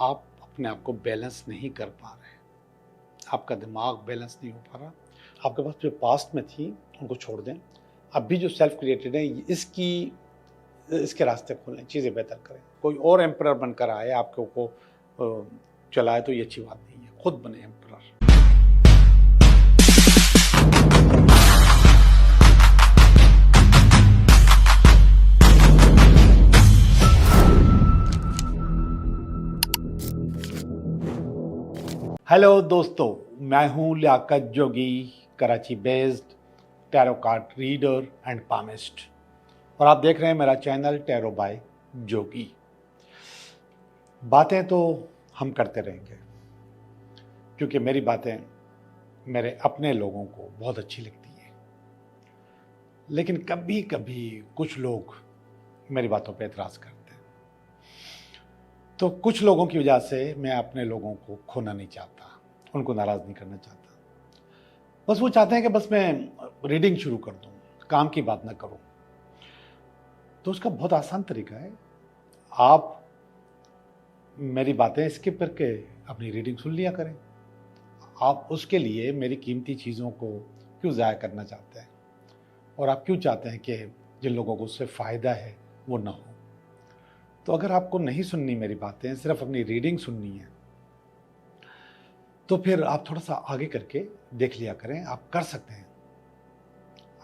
आप अपने आप को बैलेंस नहीं कर पा रहे, आपका दिमाग बैलेंस नहीं हो पा रहा, आपके पास जो पास्ट में थी उनको छोड़ दें। अभी जो सेल्फ क्रिएटेड है इसके रास्ते खोलें, चीज़ें बेहतर करें। कोई और एम्परर बनकर आए आपके को चलाए तो ये अच्छी बात नहीं है, खुद बने एम्परर। हेलो दोस्तों, मैं हूं Liyaqat Jogi, Karachi based tarot card reader and palmist, और आप देख रहे हैं मेरा चैनल टैरो बाय जोगी। बातें तो हम करते रहेंगे क्योंकि मेरी बातें मेरे अपने लोगों को बहुत अच्छी लगती हैं, लेकिन कभी कभी कुछ लोग मेरी बातों पर एतराज़ करते हैं। तो कुछ लोगों की वजह से मैं अपने लोगों को खोना नहीं चाहता, उनको नाराज़ नहीं करना चाहता। बस वो चाहते हैं कि बस मैं रीडिंग शुरू कर दूं, काम की बात ना करूं। तो उसका बहुत आसान तरीका है, आप मेरी बातें स्किप करके अपनी रीडिंग सुन लिया करें। आप उसके लिए मेरी कीमती चीज़ों को क्यों ज़ाया करना चाहते हैं, और आप क्यों चाहते हैं कि जिन लोगों को उससे फ़ायदा है वो ना हो। तो अगर आपको नहीं सुननी मेरी बातें, सिर्फ अपनी रीडिंग सुननी है, तो फिर आप थोड़ा सा आगे करके देख लिया करें। आप कर सकते हैं,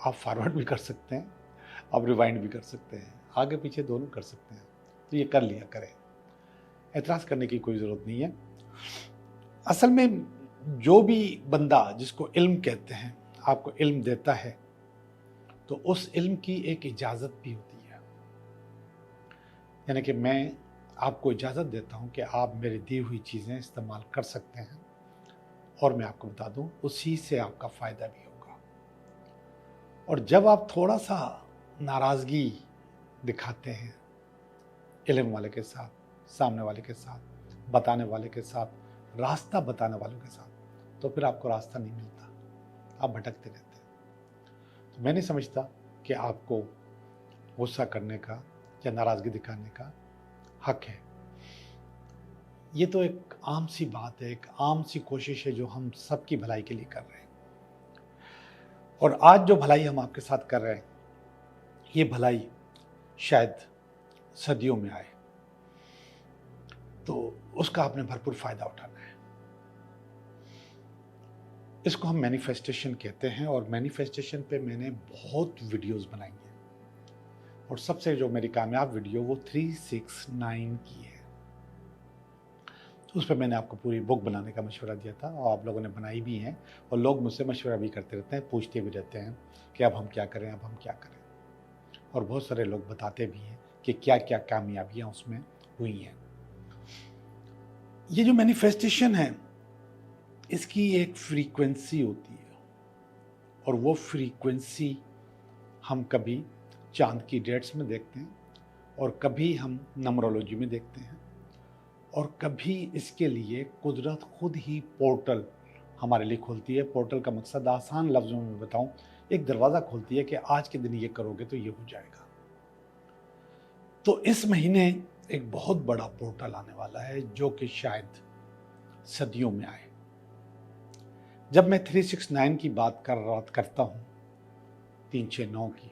आप फॉरवर्ड भी कर सकते हैं, आप रिवाइंड भी कर सकते हैं, आगे पीछे दोनों कर सकते हैं। तो ये कर लिया करें, एतराज़ करने की कोई ज़रूरत नहीं है। असल में जो भी बंदा जिसको इल्म कहते हैं आपको इल्म देता है, तो उस इल्म की एक इजाज़त भी होती है। यानी कि मैं आपको इजाज़त देता हूँ कि आप मेरी दी हुई चीज़ें इस्तेमाल कर सकते हैं, और मैं आपको बता दूँ उसी से आपका फ़ायदा भी होगा। और जब आप थोड़ा सा नाराज़गी दिखाते हैं इल्म वाले के साथ, सामने वाले के साथ, बताने वाले के साथ, रास्ता बताने वालों के साथ, तो फिर आपको रास्ता नहीं मिलता, आप भटकते रहते हैं। तो मैं नहीं समझता कि आपको गुस्सा करने का या नाराज़गी दिखाने का हक है। ये तो एक आम सी बात है, एक आम सी कोशिश है जो हम सबकी भलाई के लिए कर रहे हैं। और आज जो भलाई हम आपके साथ कर रहे हैं, ये भलाई शायद सदियों में आए, तो उसका आपने भरपूर फायदा उठाना है। इसको हम मैनिफेस्टेशन कहते हैं, और मैनिफेस्टेशन पे मैंने बहुत वीडियोस बनाई हैं, और सबसे जो मेरी कामयाब वीडियो वो 369 की है। तो उस पर मैंने आपको पूरी बुक बनाने का मशवरा दिया था, और आप लोगों ने बनाई भी हैं, और लोग मुझसे मशवरा भी करते रहते हैं, पूछते भी रहते हैं कि अब हम क्या करें, अब हम क्या करें। और बहुत सारे लोग बताते भी हैं कि क्या क्या कामयाबियाँ उसमें हुई हैं। ये जो मैनिफेस्टेशन है, इसकी एक फ्रीक्वेंसी होती है, और वो फ्रीक्वेंसी हम कभी चांद की डेट्स में देखते हैं, और कभी हम नंबरोलॉजी में देखते हैं, और कभी इसके लिए कुदरत खुद ही पोर्टल हमारे लिए खोलती है। पोर्टल का मकसद आसान लफ्ज़ों में बताऊं, एक दरवाज़ा खोलती है कि आज के दिन ये करोगे तो ये हो जाएगा। तो इस महीने एक बहुत बड़ा पोर्टल आने वाला है जो कि शायद सदियों में आए। जब मैं 369 की बात करता हूँ, 369 की,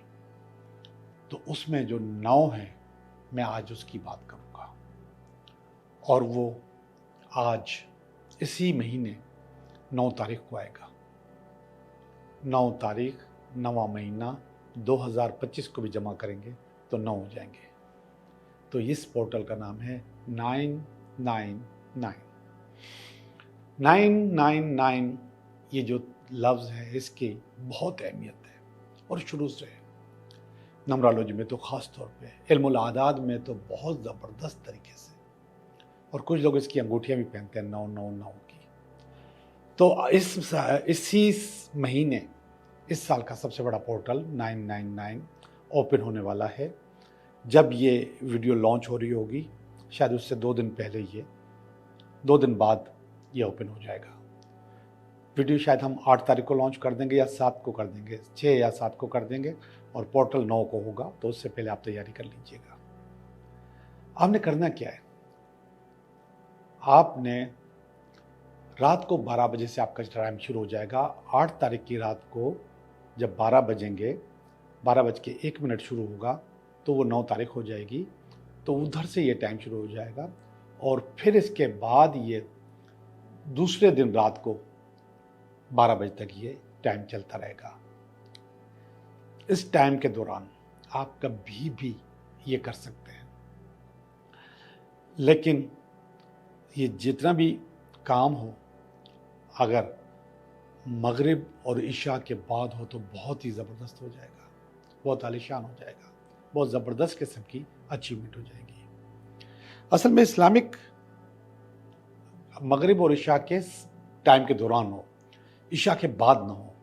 तो उसमें जो 9 है, मैं आज उसकी बात करूँगा। और वो आज इसी महीने 9 तारीख को आएगा। 9 तारीख, 9वां महीना 2025 को भी जमा करेंगे तो 9 हो जाएंगे। तो इस पोर्टल का नाम है 999। 999 ये जो लफ्ज़ है, इसकी बहुत अहमियत है, और शुरू से नंबरोलॉजी में तो ख़ास तौर पे, इल्मुल आदाद में तो बहुत ज़बरदस्त तरीके से, और कुछ लोग इसकी अंगूठियाँ भी पहनते हैं 999 की। तो इसी महीने, इस साल का सबसे बड़ा पोर्टल 999 ओपन होने वाला है। जब ये वीडियो लॉन्च हो रही होगी, शायद उससे 2 दिन पहले, ये 2 दिन बाद ये ओपन हो जाएगा। वीडियो शायद हम 8 तारीख को लॉन्च कर देंगे, या 7 को कर देंगे, 6 या 7 को कर देंगे, और पोर्टल 9 को होगा। तो उससे पहले आप तैयारी कर लीजिएगा। आपने करना क्या है, आपने रात को 12 बजे से आपका टाइम शुरू हो जाएगा। 8 तारीख की रात को जब 12 बजेंगे, 12:01 शुरू होगा, तो वो 9 तारीख हो जाएगी। तो उधर से ये टाइम शुरू हो जाएगा और फिर इसके बाद ये दूसरे दिन रात को 12 बजे तक ये टाइम चलता रहेगा। इस टाइम के दौरान आप कभी भी ये कर सकते हैं, लेकिन ये जितना भी काम हो, अगर मगरिब और इशा के बाद हो तो बहुत ही ज़बरदस्त हो जाएगा, बहुत आलीशान हो जाएगा, बहुत ज़बरदस्त किस्म की अचीवमेंट हो जाएगी। असल में इस्लामिक मगरिब और इशा के टाइम के दौरान हो, इशा के बाद ना हो,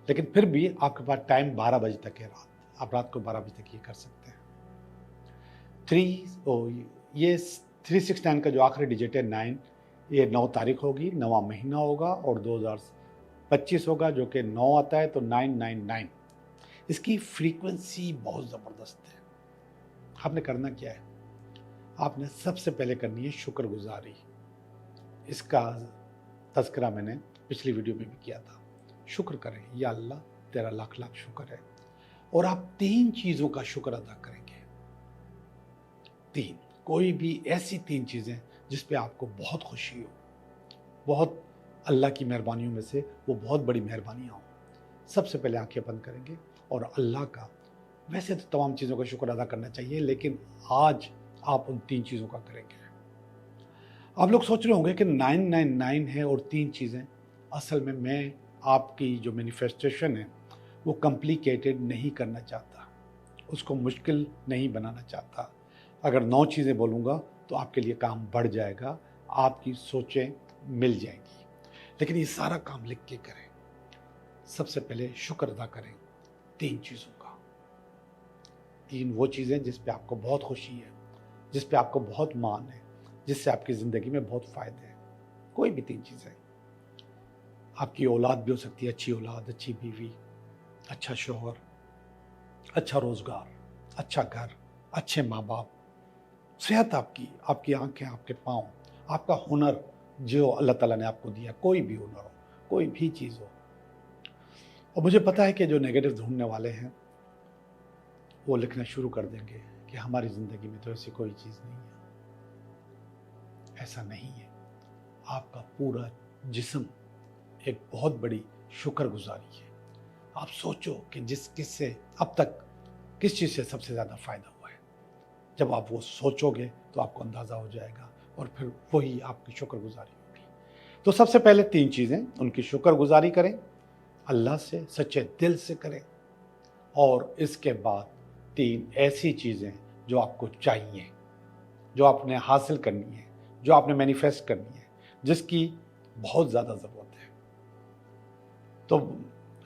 लेकिन फिर भी आपके पास टाइम 12 बजे तक है रात, आप रात को 12 बजे तक ये कर सकते हैं। ये 369 का जो आखिरी डिजिट है 9, ये 9 तारीख होगी, 9वां महीना होगा और 2025 होगा, जो कि 9 आता है, तो 999। इसकी फ्रीक्वेंसी बहुत ज़बरदस्त है। आपने करना क्या है, आपने सबसे पहले करनी है शुक्रगुजारी। इसका तज़किरा मैंने पिछली वीडियो में भी किया था। शुक्र करें, या अल्लाह तेरा लाख लाख शुक्र है। और आप 3 चीज़ों का शुक्र अदा करेंगे। 3, कोई भी ऐसी 3 चीज़ें जिस पे आपको बहुत खुशी हो, बहुत अल्लाह की मेहरबानियों में से वो बहुत बड़ी मेहरबानियाँ हों। सबसे पहले आंखें बंद करेंगे और अल्लाह का, वैसे तो तमाम चीज़ों का शुक्र अदा करना चाहिए, लेकिन आज आप उन 3 चीज़ों का करेंगे। आप लोग सोच रहे होंगे कि 999 है और 3 चीज़ें। असल में मैं आपकी जो मैनिफेस्टेशन है वो कॉम्प्लिकेटेड नहीं करना चाहता, उसको मुश्किल नहीं बनाना चाहता। अगर 9 चीज़ें बोलूँगा तो आपके लिए काम बढ़ जाएगा, आपकी सोचें मिल जाएंगी, लेकिन ये सारा काम लिख के करें। सबसे पहले शुक्र अदा करें 3 चीज़ों का। 3 वो चीज़ें जिस पे आपको बहुत खुशी है, जिस पे आपको बहुत मान है, जिससे आपकी ज़िंदगी में बहुत फ़ायदे हैं। कोई भी 3 चीज़ें। आपकी औलाद भी हो सकती है, अच्छी औलाद, अच्छी बीवी, अच्छा शौहर, अच्छा रोज़गार, अच्छा घर, अच्छे माँ बाप, सेहत आपकी, आपकी आंखें, आपके पाँव, आपका हुनर जो अल्लाह ताला ने आपको दिया, कोई भी हुनर हो, कोई भी चीज़ हो। और मुझे पता है कि जो नेगेटिव ढूंढने वाले हैं वो लिखना शुरू कर देंगे कि हमारी ज़िंदगी में तो ऐसी कोई चीज़ नहीं है। ऐसा नहीं है। आपका पूरा जिस्म एक बहुत बड़ी शुक्रगुजारी है। आप सोचो कि किससे अब तक किस चीज़ से सबसे ज़्यादा फ़ायदा हुआ है। जब आप वो सोचोगे तो आपको अंदाज़ा हो जाएगा और फिर वही आपकी शुक्रगुजारी होगी। तो सबसे पहले 3 चीज़ें, उनकी शुक्रगुजारी करें, अल्लाह से सच्चे दिल से करें, और इसके बाद 3 ऐसी चीज़ें जो आपको चाहिए, जो आपने हासिल करनी है, जो आपने मैनिफेस्ट करनी है, जिसकी बहुत ज़्यादा ज़रूरत है। तो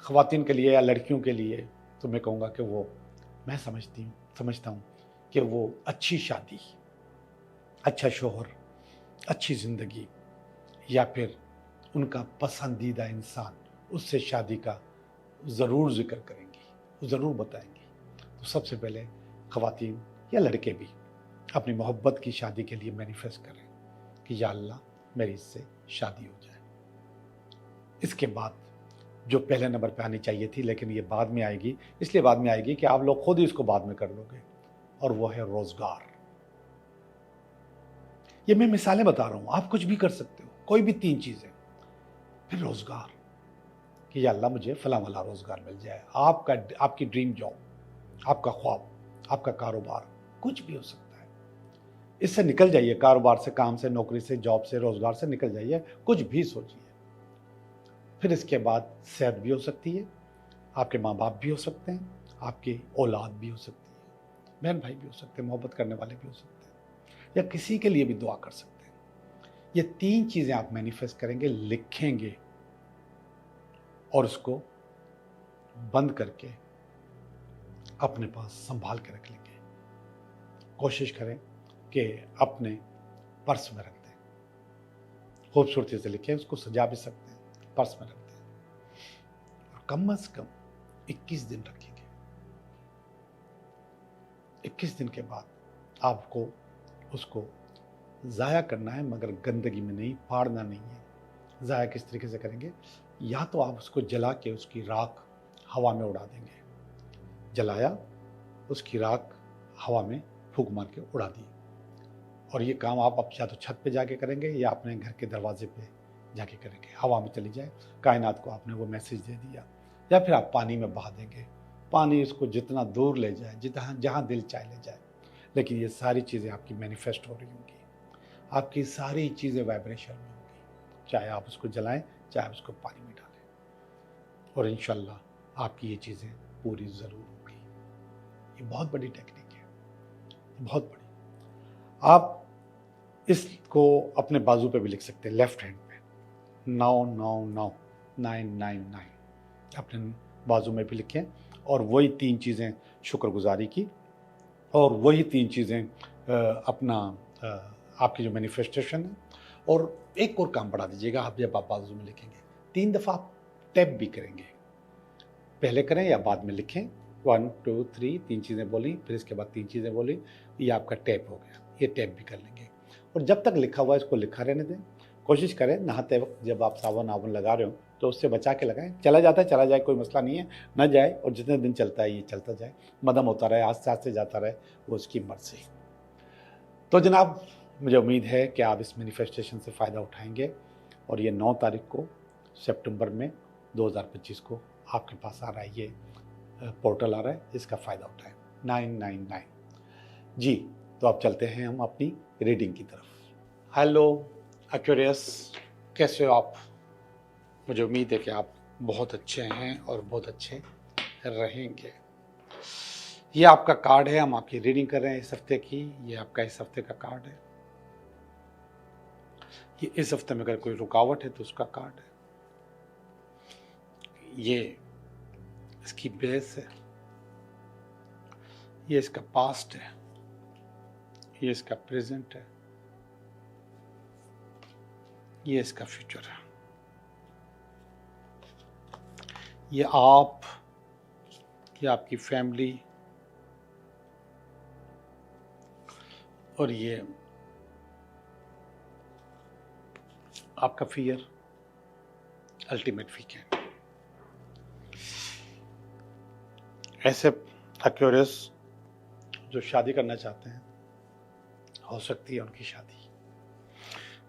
ख़वातीन के लिए या लड़कियों के लिए तो मैं कहूँगा कि वो, मैं समझता हूँ कि वो अच्छी शादी, अच्छा शौहर, अच्छी ज़िंदगी, या फिर उनका पसंदीदा इंसान, उससे शादी का ज़रूर ज़िक्र करेंगी, ज़रूर बताएंगी। तो सबसे पहले ख़वातीन या लड़के भी अपनी मोहब्बत की शादी के लिए मैनिफेस्ट करें कि या अल्लाह मेरी इससे शादी हो जाए। इसके बाद जो पहले नंबर पे आनी चाहिए थी, लेकिन ये बाद में आएगी, इसलिए बाद में आएगी कि आप लोग खुद ही इसको बाद में कर लोगे, और वो है रोज़गार। ये मैं मिसालें बता रहा हूँ, आप कुछ भी कर सकते हो, कोई भी 3 चीज़ें। फिर रोज़गार कि या अल्लाह मुझे फलां वाला रोज़गार मिल जाए। आपकी ड्रीम जॉब, आपका ख्वाब, आपका कारोबार, कुछ भी हो सकता है। इससे निकल जाइए, कारोबार से, काम से, नौकरी से, जॉब से, रोज़गार से निकल जाइए, कुछ भी सोचिए। फिर इसके बाद सेहत भी हो सकती है, आपके माँ बाप भी हो सकते हैं, आपकी औलाद भी हो सकती है, बहन भाई भी हो सकते हैं, मोहब्बत करने वाले भी हो सकते हैं, या किसी के लिए भी दुआ कर सकते हैं। ये 3 चीज़ें आप मैनिफेस्ट करेंगे, लिखेंगे और उसको बंद करके अपने पास संभाल के रख लेंगे। कोशिश करें कि अपने पर्स में रख दें, खूबसूरती से लिखें, उसको सजा भी सकते हैं, पर्स में रख दें, और कम से कम 21 दिन रखेंगे। 21 दिन के बाद आपको उसको ज़ाया करना है मगर गंदगी में नहीं, फाड़ना नहीं है। ज़ाया किस तरीके से करेंगे? या तो आप उसको जला के उसकी राख हवा में उड़ा देंगे, जलाया उसकी राख हवा में फूंक मार के उड़ा दी, और ये काम आप या तो छत पे जाके करेंगे या अपने घर के दरवाजे पे जाके करेंगे, हवा में चली जाए, कायनात को आपने वो मैसेज दे दिया। या फिर आप पानी में बहा देंगे, पानी उसको जितना दूर ले जाए, जितना जहाँ दिल चाहे ले जाए। लेकिन ये सारी चीज़ें आपकी मैनिफेस्ट हो रही होंगी, आपकी सारी चीज़ें वाइब्रेशन में होंगी, चाहे आप उसको जलाएं, चाहे आप उसको पानी में डालें, और इंशाल्लाह आपकी ये चीज़ें पूरी ज़रूर होगी। ये बहुत बड़ी टेक्निक है, बहुत बड़ी। आप इसको अपने बाजू पे भी लिख सकते हैं, लेफ्ट हैंड पे, 999 999 अपने बाजू में भी लिखें, और वही 3 चीज़ें शुक्रगुजारी की, और वही 3 चीज़ें अपना आपकी जो मैनिफेस्टेशन है। और एक और काम बढ़ा दीजिएगा, आप जब आप बाजू में लिखेंगे 3 दफ़ा आप टैप भी करेंगे, पहले करें या बाद में लिखें, 1 2 3 3 चीज़ें बोली, फिर इसके बाद 3 चीज़ें बोली, ये आपका टैप हो गया। ये टैप भी कर लेंगे, और जब तक लिखा हुआ है इसको लिखा रहने दें। कोशिश करें नहाते वक्त जब आप साबुन आबुन लगा रहे हो तो उससे बचा के लगाएं, चला जाता है चला जाए, कोई मसला नहीं है, न जाए, और जितने दिन चलता है ये चलता जाए, मदम होता रहे, आस्ते आस्ते जाता रहे, वो उसकी मर्जी। तो जनाब, मुझे उम्मीद है कि आप इस मैनिफेस्टेशन से फ़ायदा उठाएंगे, और ये 9 तारीख को सितंबर में 2025 को आपके पास आ रहा है, ये पोर्टल आ रहा है, इसका फ़ायदा उठाएं। 999 जी। तो अब चलते हैं हम अपनी रीडिंग की तरफ। हेलो एक्वेरियस, कैसे हो आप? मुझे उम्मीद है कि आप बहुत अच्छे हैं और बहुत अच्छे रहेंगे। ये आपका कार्ड है, हम आपकी रीडिंग कर रहे हैं इस हफ्ते की। ये आपका इस हफ्ते का कार्ड है। ये इस हफ्ते में अगर कोई रुकावट है तो उसका कार्ड है। ये इसकी बेस है, ये इसका पास्ट है, ये इसका प्रेजेंट है, ये इसका फ्यूचर है। ये आप, ये आपकी फैमिली, और ये आपका फियर, अल्टीमेट वीकेंड। ऐसे एक्वेरियस जो शादी करना चाहते हैं, हो सकती है उनकी शादी।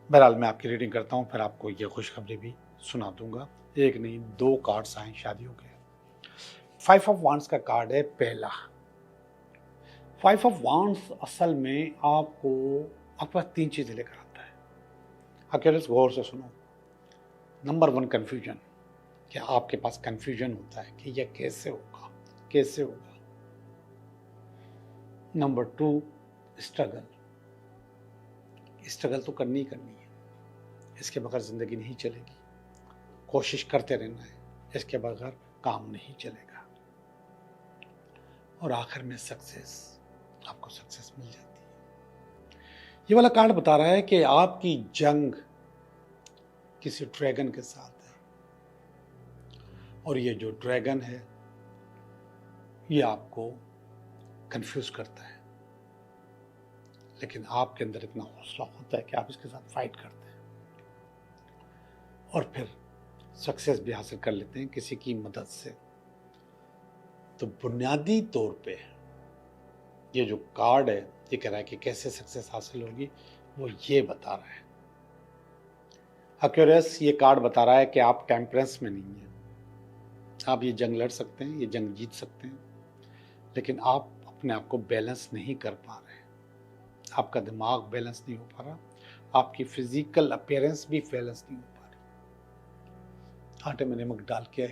बहरहाल मैं आपकी रीडिंग करता हूँ, फिर आपको ये खुशखबरी भी सुना दूंगा। एक नहीं 2 कार्ड्स आए शादियों के। 5 ऑफ वांड्स का कार्ड है पहला। 5 ऑफ वांड्स असल में आपको आपके पास 3 चीज़ें लेकर आता है। एक्वेरियस गौर से सुनो। नंबर 1 कन्फ्यूजन, क्या आपके पास कन्फ्यूजन होता है कि यह कैसे होगा, कैसे होगा। नंबर 2 स्ट्रगल, स्ट्रगल तो करनी ही करनी है, इसके बगैर ज़िंदगी नहीं चलेगी, कोशिश करते रहना है, इसके बगैर काम नहीं चलेगा। और आखिर में सक्सेस, आपको सक्सेस मिल जाती है। ये वाला कार्ड बता रहा है कि आपकी जंग किसी ड्रैगन के साथ है, और ये जो ड्रैगन है ये आपको कंफ्यूज करता है, लेकिन आपके अंदर इतना हौसला होता है कि आप इसके साथ फाइट करते हैं, और फिर सक्सेस भी हासिल कर लेते हैं किसी की मदद से। तो बुनियादी तौर पे ये जो कार्ड है ये कह रहा है कि कैसे सक्सेस हासिल होगी, वो ये बता रहा है। एक्वेरियस, ये कार्ड बता रहा है कि आप टेम्परेंस में नहीं हैं। आप ये जंग लड़ सकते हैं, ये जंग जीत सकते हैं, लेकिन आप अपने आप को बैलेंस नहीं कर पा रहे। आपका दिमाग बैलेंस नहीं हो पा रहा, आपकी फिजिकल अपीयरेंस भी बैलेंस नहीं हो पा रही। आटे में नमक डाल के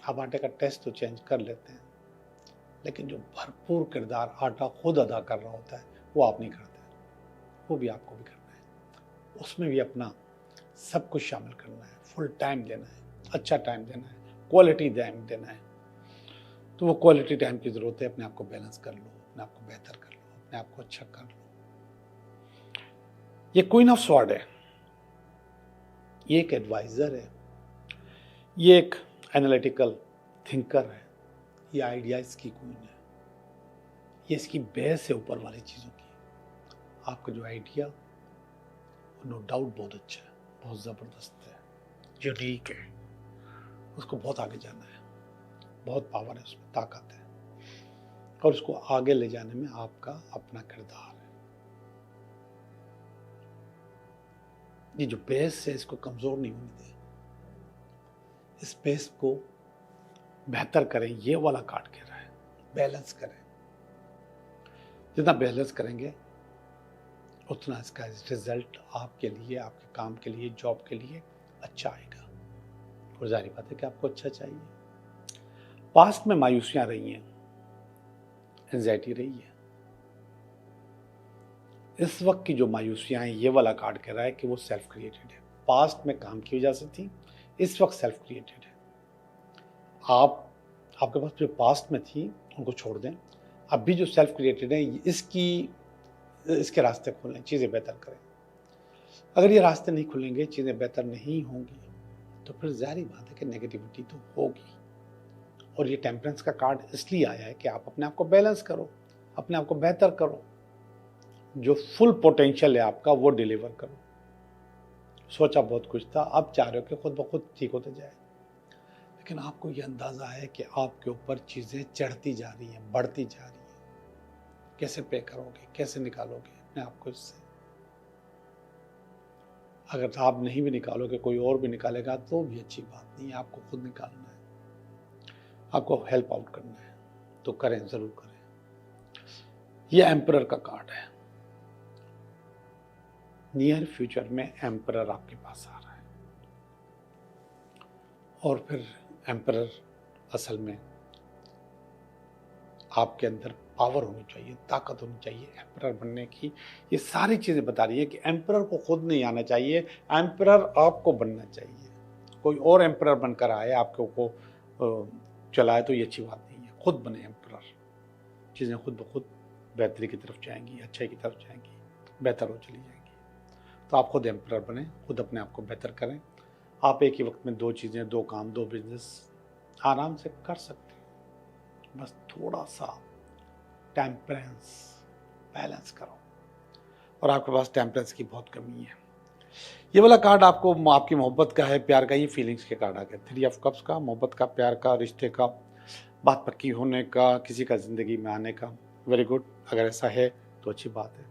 आप आटे का टेस्ट तो चेंज कर लेते हैं, लेकिन जो भरपूर किरदार आटा खुद अदा कर रहा होता है वो आप नहीं करते, वो भी आपको भी करना है। उसमें भी अपना सब कुछ शामिल करना है, फुल टाइम देना है, अच्छा टाइम देना है, क्वालिटी टाइम देना है। तो वो क्वालिटी टाइम की ज़रूरत है। अपने आप को बैलेंस कर लो, अपने आप को बेहतर कर लो, अपने आप को अच्छा कर लो। ये क्वीन ऑफ स्वॉर्ड है, ये एक एडवाइज़र है, ये एक एनालिटिकल थिंकर है, ये आइडियाज़ की क्वीन है, ये इसकी बेस है ऊपर वाली चीज़ों की। आपका जो आइडिया, नो डाउट बहुत अच्छा है, बहुत ज़बरदस्त है, यूनिक है, उसको बहुत आगे जाना है, बहुत पावर है उसमें, ताकत है, और उसको आगे ले जाने में आपका अपना किरदार है। ये जो बेस है इसको कमज़ोर नहीं होने दें, इस बेस को बेहतर करें। ये वाला कार्ड कह रहा है बैलेंस करें, जितना बैलेंस करेंगे उतना इसका रिजल्ट आपके लिए, आपके काम के लिए, जॉब के लिए अच्छा आएगा। और जारी बात है कि आपको अच्छा चाहिए। पास्ट में मायूसियां रही हैं, एंजाइटी रही है, इस वक्त की जो मायूसियां हैं, ये वाला कार्ड कह रहा है कि वो सेल्फ क्रिएटेड है। पास्ट में काम की वजह से थी, इस वक्त सेल्फ क्रिएटेड है। आपके पास जो पास्ट में थी उनको छोड़ दें, अभी जो सेल्फ क्रिएटेड है इसके रास्ते खोलें, चीज़ें बेहतर करें। अगर ये रास्ते नहीं खुलेंगे, चीज़ें बेहतर नहीं होंगी, तो फिर ज़ाहिर बात है कि नेगेटिविटी तो होगी। और ये टेम्परेंस का कार्ड इसलिए आया है कि आप अपने आप को बैलेंस करो, अपने आप को बेहतर करो, जो फुल पोटेंशियल है आपका वो डिलीवर करो। सोचा बहुत कुछ था, अब चाह रहे हो कि खुद ब खुद ठीक होते जाए, लेकिन आपको ये अंदाज़ा है कि आपके ऊपर चीज़ें चढ़ती जा रही हैं, बढ़ती जा रही हैं। कैसे पे करोगे, कैसे निकालोगे अपने आप को इससे? अगर आप नहीं भी निकालोगे, कोई और भी निकालेगा तो भी अच्छी बात नहीं है, आपको खुद निकालना है, आपको हेल्प आउट करना है, तो करें, ज़रूर करें। ये एम्परर का कार्ड है, नियर फ्यूचर में एम्परर आपके पास आ रहा है। और फिर एम्परर असल में आपके अंदर पावर होनी चाहिए, ताकत होनी चाहिए एम्परर बनने की। ये सारी चीज़ें बता रही है कि एम्परर को खुद नहीं आना चाहिए, एम्परर आपको बनना चाहिए। कोई और एम्परर बनकर आए, आपके को चलाए तो ये अच्छी बात नहीं है। खुद बने एम्परर, चीज़ें खुद ब खुद बेहतरी की तरफ जाएंगी, अच्छाई की तरफ जाएंगी, बेहतर हो चली जाएंगी। तो आप खुद एम्परर बने, खुद अपने आप को बेहतर करें। आप एक ही वक्त में 2 चीज़ें, 2 काम, 2 बिजनेस आराम से कर सकते हैं। बस थोड़ा सा टेम्परेंस, बैलेंस करो। और आपके पास टेम्परेंस की बहुत कमी है। ये वाला कार्ड आपको आपकी मोहब्बत का है, प्यार का, ये फीलिंग्स के कार्ड आ गए। 3 ऑफ कप्स का, मोहब्बत का, प्यार का, रिश्ते का, बात पक्की होने का, किसी का ज़िंदगी में आने का। वेरी गुड, अगर ऐसा है तो अच्छी बात है,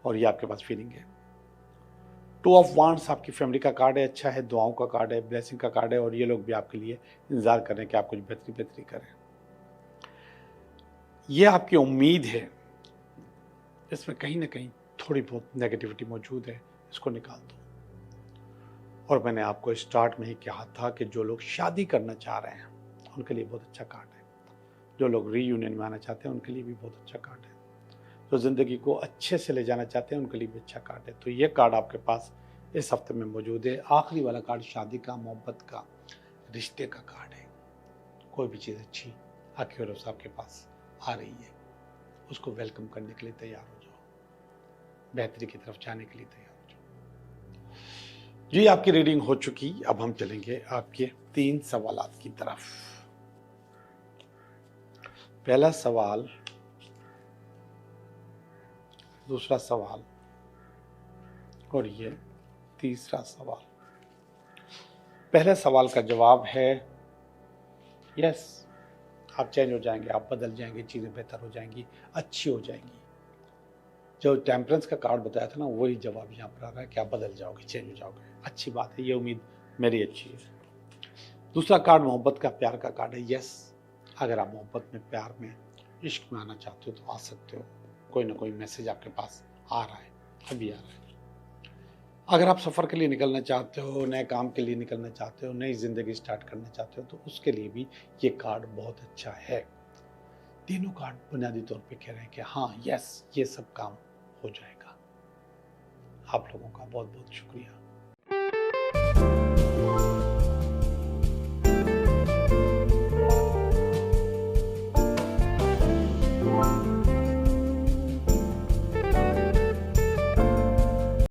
और ये आपके पास फीलिंग है। 2 ऑफ वांड्स आपकी फैमिली का कार्ड है, अच्छा है, दुआओं का कार्ड है, ब्लेसिंग का कार्ड है, और ये लोग भी आपके लिए इंतज़ार कर रहे हैं कि आप कुछ बेहतरी करें। ये आपकी उम्मीद है, इसमें कहीं ना कहीं थोड़ी बहुत नेगेटिविटी मौजूद है, इसको निकाल दो। और मैंने आपको स्टार्ट में ही कहा था कि जो लोग शादी करना चाह रहे हैं उनके लिए बहुत अच्छा कार्ड है, जो लोग रीयूनियन में आना चाहते हैं उनके लिए भी बहुत अच्छा कार्ड है, जो ज़िंदगी को अच्छे से ले जाना चाहते हैं उनके लिए भी अच्छा कार्ड है। तो ये कार्ड आपके पास इस हफ्ते में मौजूद है। आखिरी वाला कार्ड शादी का, मोहब्बत का, रिश्ते का कार्ड है। कोई भी चीज़ अच्छी आपकी ओर से आपके पास आ रही है, उसको वेलकम करने के लिए तैयार हो जाओ, बेहतरी की तरफ जाने के लिए तैयार हो जाओ। जी, आपकी रीडिंग हो चुकी। अब हम चलेंगे आपके 3 सवालात की तरफ। पहला सवाल, दूसरा सवाल और ये तीसरा सवाल। पहले सवाल का जवाब है यस, आप चेंज हो जाएंगे, आप बदल जाएंगे, चीज़ें बेहतर हो जाएंगी, अच्छी हो जाएंगी। जो टेम्परेंस का कार्ड बताया था ना, वही जवाब यहाँ पर आ रहा है कि आप बदल जाओगे, चेंज हो जाओगे। अच्छी बात है, ये उम्मीद मेरी अच्छी है। दूसरा कार्ड मोहब्बत का, प्यार का कार्ड है। यस, अगर आप मोहब्बत में, प्यार में, इश्क में आना चाहते हो तो आ सकते हो। कोई ना कोई मैसेज आपके पास आ रहा है, अभी आ रहा है। अगर आप सफ़र के लिए निकलना चाहते हो, नए काम के लिए निकलना चाहते हो, नई ज़िंदगी स्टार्ट करना चाहते हो, तो उसके लिए भी ये कार्ड बहुत अच्छा है। तीनों कार्ड बुनियादी तौर पे कह रहे हैं कि हाँ, यस, ये सब काम हो जाएगा। आप लोगों का बहुत बहुत शुक्रिया।